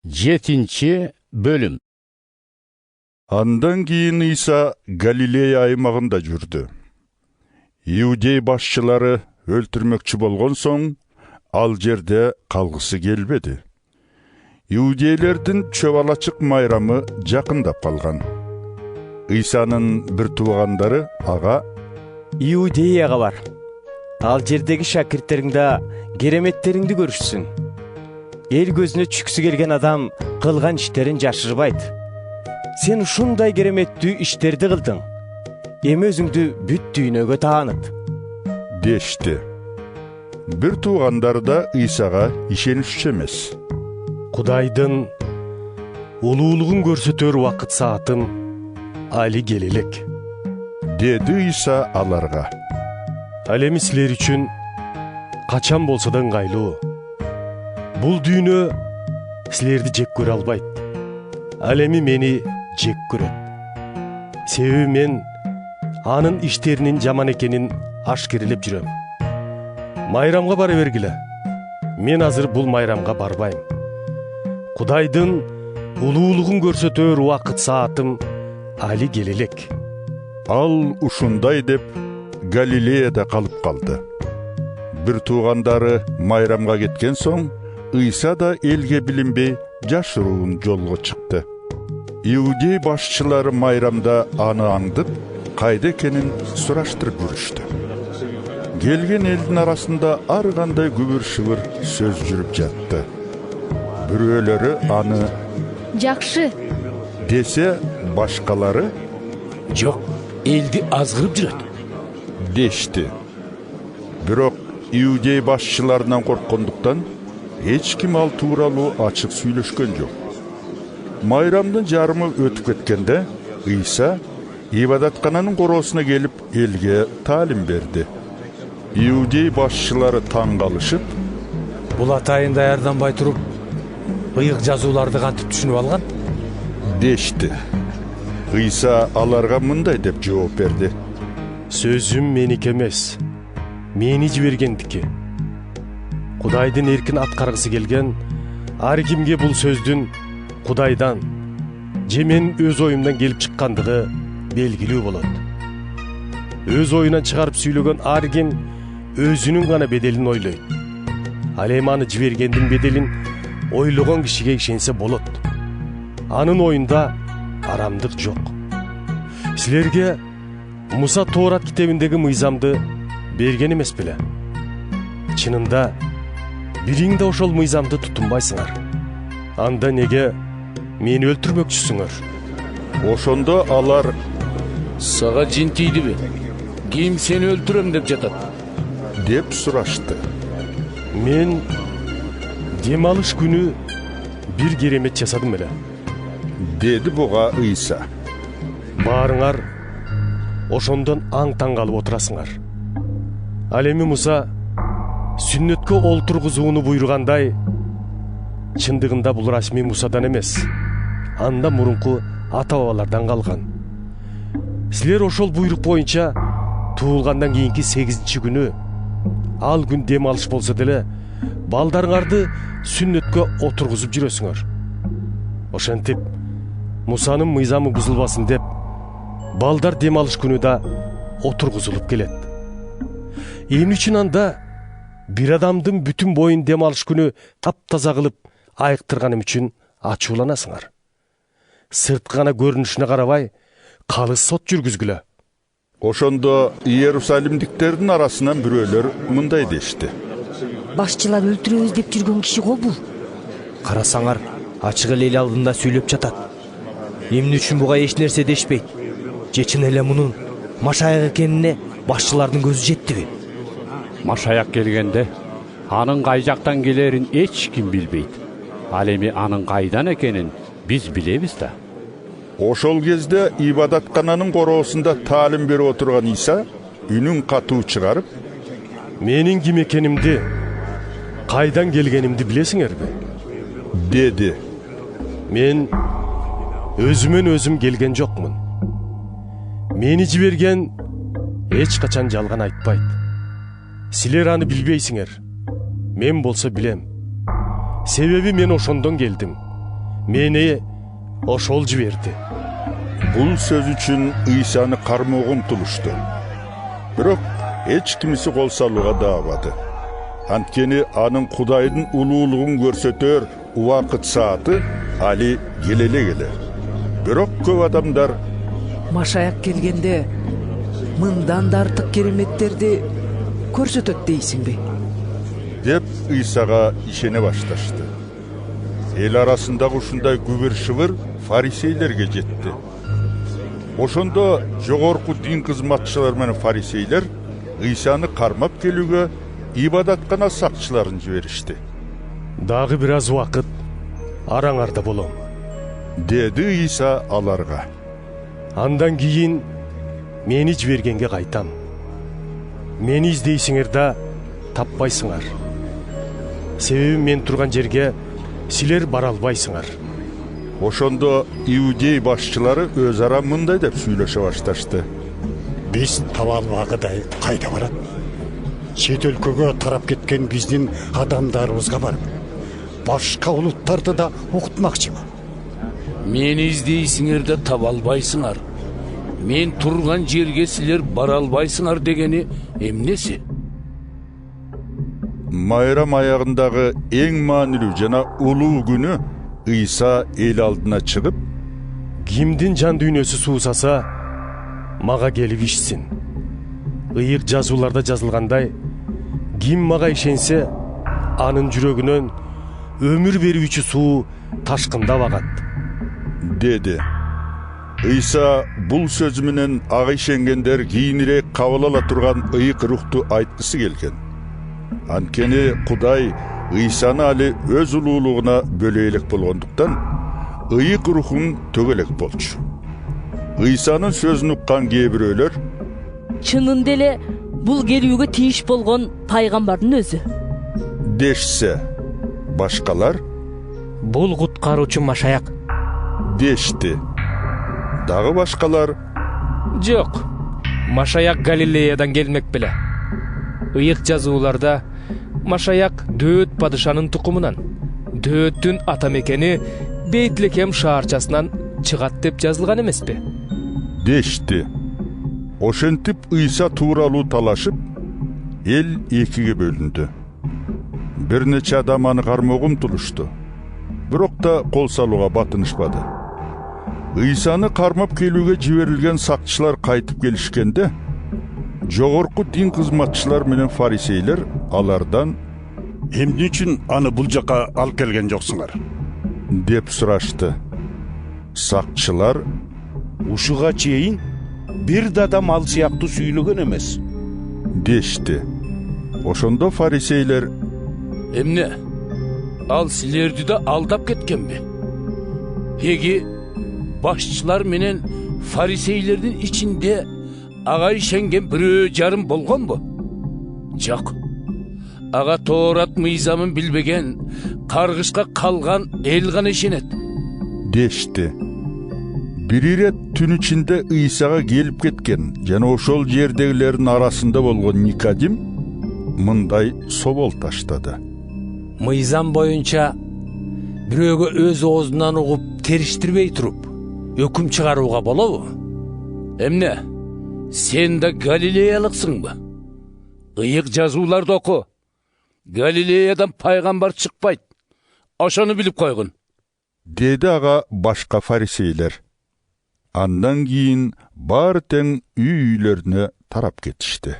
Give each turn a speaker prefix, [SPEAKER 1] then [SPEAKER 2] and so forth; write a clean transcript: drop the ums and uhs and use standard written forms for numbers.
[SPEAKER 1] 7. bölüm.
[SPEAKER 2] Andan кейін İsa Галилея аймағында жүрді. Иудей басшылары өлтірмекші болған соң, ал жерде қалғысы келбеді. Иудейлердің чөбалачық майрамы жақындап қалған. İsa'nın бір туғандары аға:
[SPEAKER 3] Иудеяға бар. Ал жердегі шәкірттеріңді, кереметтеріңді көрішсін. Ел көзіне түшкісі келген адам қылған іштерін жашырбайды. Сен ушундай кереметтүү иштерди кылдың. Эми өзүңдү бүт дүйнөгө тааныт.
[SPEAKER 2] дешті. Бір туғандары да İsa'ға ишенишчү эмес.
[SPEAKER 4] Кудайдын улуулугун көрсөтөр убакыт саатын али келелек.
[SPEAKER 2] Деді İsa аларга.
[SPEAKER 4] Ал эми силер үчүн качан болсо да ыңгайлуу. Бул дүйнө силерди жек көрө албайт. Ал эми мени жек көрөт. Себеби мен анын иштеринин жаман экенин ашкерелеп жүрөм. Майрамга бара бергиле. Мен азыр бул майрамга барбайм. Кудайдын улуулугун көрсөтөр убакыт саатым али келелек.
[SPEAKER 2] Ал ушундай деп Галилеяда қалып қалды. Бір туғандары майрамға кеткен соң, İsa да елге билинбей жашыруун жолго чыкты. Иудей башчылары майрамда аны аңдып, кайда экенин сураштырып жүрүштү. Келген элдин арасында ар кандай күбүр-шыбыр сөз жүрүп жатты. Бирөөлөрү аны
[SPEAKER 5] «Жакшы»
[SPEAKER 2] десе, башкалары
[SPEAKER 1] Жок, элди азгырып жүрөт
[SPEAKER 2] дешти. Бирок Иудей башчыларынан корккондуктан эч ким ал тууралуу ачык сүйлөшкөн жок. Майрамдын жарымы өтүп кеткенде, İsa ибадаткананын короосуна келип, элге таалим берди. Иудей башчылары таң калышып:
[SPEAKER 6] Бул атайын даярданбай туруп, ыйык жазууларды кантип түшүнүп алган?
[SPEAKER 2] дешти. İsa аларга мындай деп жооп берди:
[SPEAKER 4] Сөзүм меники эмес, мени жибергендики. Кудайдын эркин аткаргысы келген ар кимге бул сөздүн Кудайдан же мен өз оюмдан келип чыккандыгы белгилүү болот. Өз оюнан чыгарып сүйлөгөн ар ким өзүнүн гана беделин ойлойт. Ал эми аны жибергендин беделин ойлогон кишиге ишенсе болот. Анын оюнда арамдык жок. Силерге Муса Тоорат китебиндеги мыйзамды берген эмес беле? Чынында бириң да ошол мыйзамды тутунбайсыңар. Анда неге мени өлтүрмөкчүсүңөр?
[SPEAKER 2] Ошондо алар:
[SPEAKER 1] Сага жин тийдиби? Ким сени өлтүрөм деп жатат?
[SPEAKER 2] деп сурашты.
[SPEAKER 4] Мен дем алыш күнү бир керемет жасадым эле.
[SPEAKER 2] Деди буга İsa.
[SPEAKER 4] Баарыңар ошондон аң-таң калып отурасыңар. Ал эми Муса сүннөткө олтургузууну буйругандай, чындыгында бул расмий Мусадан эмес, анда мурунку ата-бабалардан калган. Силер ошол буйрук боюнча туулгандан кийинки 8-чи күнү, ал күн дем алыш болсо деле, балдарыңарды сүннөткө отургузуп жүрөсүңөр. Ошентип Мусанын мыйзамы бузулбасын деп, балдар дем алыш күнү да отургузулуп келет. Эмне үчүн анда бир адамдын бүтүн боюн дем алыш күнү таптаза кылып айыктырганым үчүн ачууланасыңар? Сырткы гана көрүнүшүнө карабай, калыс сот жүргүзгүлө.
[SPEAKER 2] Ошондо Иерусалимдиктердин арасынан бирөөлөр мындай дешти:
[SPEAKER 5] башчылар өлтүрөбүз деп жүргөн киши го бул.
[SPEAKER 3] Карасаңар, ачык эле эл алдында сүйлөп жатат. Эмне үчүн буга эч нерсе дешпейт? Же чын эле мунун Машаяк экенине башчылардын көзү жеттиби?
[SPEAKER 7] Машаяк келгенде анын кай жактан келерин эч ким билбейт. Ал эми анын кайдан экенин биз билебиз да.
[SPEAKER 2] Ошол кезде ибадаткананын короосунда таалим берип отурган İsa үнүн катуу чыгарып:
[SPEAKER 4] Менин ким экенимди, кайдан келгенимди билесиңерби?
[SPEAKER 2] деди.
[SPEAKER 4] Мен өзүмөн өзүм келген жокмун. Мени жиберген эч качан жалган айтпайт. Силер аны билбейсиңер. Мен болсо билем. Себеби мен ошондон келдим. мени ошол жиберди.
[SPEAKER 2] Бул сөз үчүн Ыйсаны кармоого умтулушту. Бирок эч кимиси кол салууга даабады. Анткени анын Кудайдын улуулугун көрсөтөр убакыт сааты али келе. Бирок көп адамдар
[SPEAKER 8] Машаяк келгенде мындан да артык кереметтерди көрсөтөт дейсиңби?
[SPEAKER 2] деп Ыйсага ишене башташты. Эл арасындагы ушундай күбүр-шыбыр фарисейлерге жетти. Ошондо жогорку дин кызматчылар менен фарисейлер Ыйсаны кармап келүүгө ибадаткана сакчыларын жиберишти.
[SPEAKER 4] Дагы бир аз убакыт араңарда болом,
[SPEAKER 2] деди Ыйса аларга.
[SPEAKER 4] Андан кийин мени жибергенге кайтам. Мени издейсиңер да таппайсыңар. Себеби мен турган жерге силер бара албайсыңар.
[SPEAKER 2] Ошондо иудей башчылары өз ара мындай деп сүйлөшө башташты.
[SPEAKER 9] Биз таба албагыдай кайда барат? Чет өлкөгө тарап кеткен биздин адамдарыбызга барып, башка улуттарды да окутмакчыбы.
[SPEAKER 1] Мени издейсиңер да таба албайсыңар. Мен турган жерге силер бара албайсыңар дегени эмнеси?
[SPEAKER 2] Майрам аягындагы эң маанилүү жана улуу күнү Ыйса эл алдына чыгып,
[SPEAKER 4] Кимдин жан дүйнөсү суусаса, мага келип ишсин. Ыйык жазууларда жазылгандай, ким мага ишенсе, анын жүрөгүнөн өмүр берүүчү суу ташкындап агат,
[SPEAKER 2] деди. Ыйса бул сөзү менен ага ишенгендер кийинирээк кабыл ала турган ыйык рухту айткысы келген. Анткени Кудай Ыйсаны али өз улуулугуна бөлө элек болгондуктан, ыйык рухун төгө элек болчу. Ыйсанын сөзүн уккан кээ бирөөлөр
[SPEAKER 10] чынында эле бул келүүгө тийиш болгон пайгамбардын өзү
[SPEAKER 2] дешсе, башкалар
[SPEAKER 3] Бул куткаруучу Машаяк
[SPEAKER 2] дешти. Дагы башкалар
[SPEAKER 11] жок, Машаяк Галилеядан келмек беле. Ыйык жазууларда Машаяк Дөөт падышанын тукумунан, Дөөттүн ата мекени Бейтлехем шаарчасынан чыгат деп жазылган эмеспи?
[SPEAKER 2] дешти. Ошентип Ыйса тууралуу талашып, эл экиге бөлүндү. Бир нече адам аны кармоого умтулушту. Бирок да кол салууга батынышпады. Ыйсаны кармап келүүгө жиберилген сакчылар кайтып келишкенде, жогорку дин кызматчылар менен фарисейлер алардан
[SPEAKER 9] Эмне үчүн аны бул жака алып келген жоксуңар?
[SPEAKER 2] деп сурашты. Сакчылар
[SPEAKER 12] ушуга чейин бир да адам ал сыяктуу сүйлөгөн эмес,
[SPEAKER 2] дешти. Ошондо фарисейлер
[SPEAKER 1] Эмне? Ал силерди да алдап кеткенби? Эги башчылар менен фарисейлердин ичинде ага ишенген бирөө жарым болгонбу? Жок. Ага Тоорат мыйзамын билбеген, каргышка калган эл гана ишенет,
[SPEAKER 2] дешти. Бир ирет түн ичинде Ыйсага келип кеткен жана ошол жердегилердин арасында болгон Никодим мындай собол таштады.
[SPEAKER 6] Мыйзам боюнча бирөөгө өз оозунан угуп териштирбей туруп өкүм чыгарууга болобу?
[SPEAKER 1] Эмне? Сен да Галилеялыксыңбы? Ыйык жазууларды оку. Галилеядан пайгамбар чыкпайт. Ошону билип койгун,
[SPEAKER 2] деди ага башка фарисейлер. Андан кийин баары тең үй-үйлөрүнө тарап кетишти.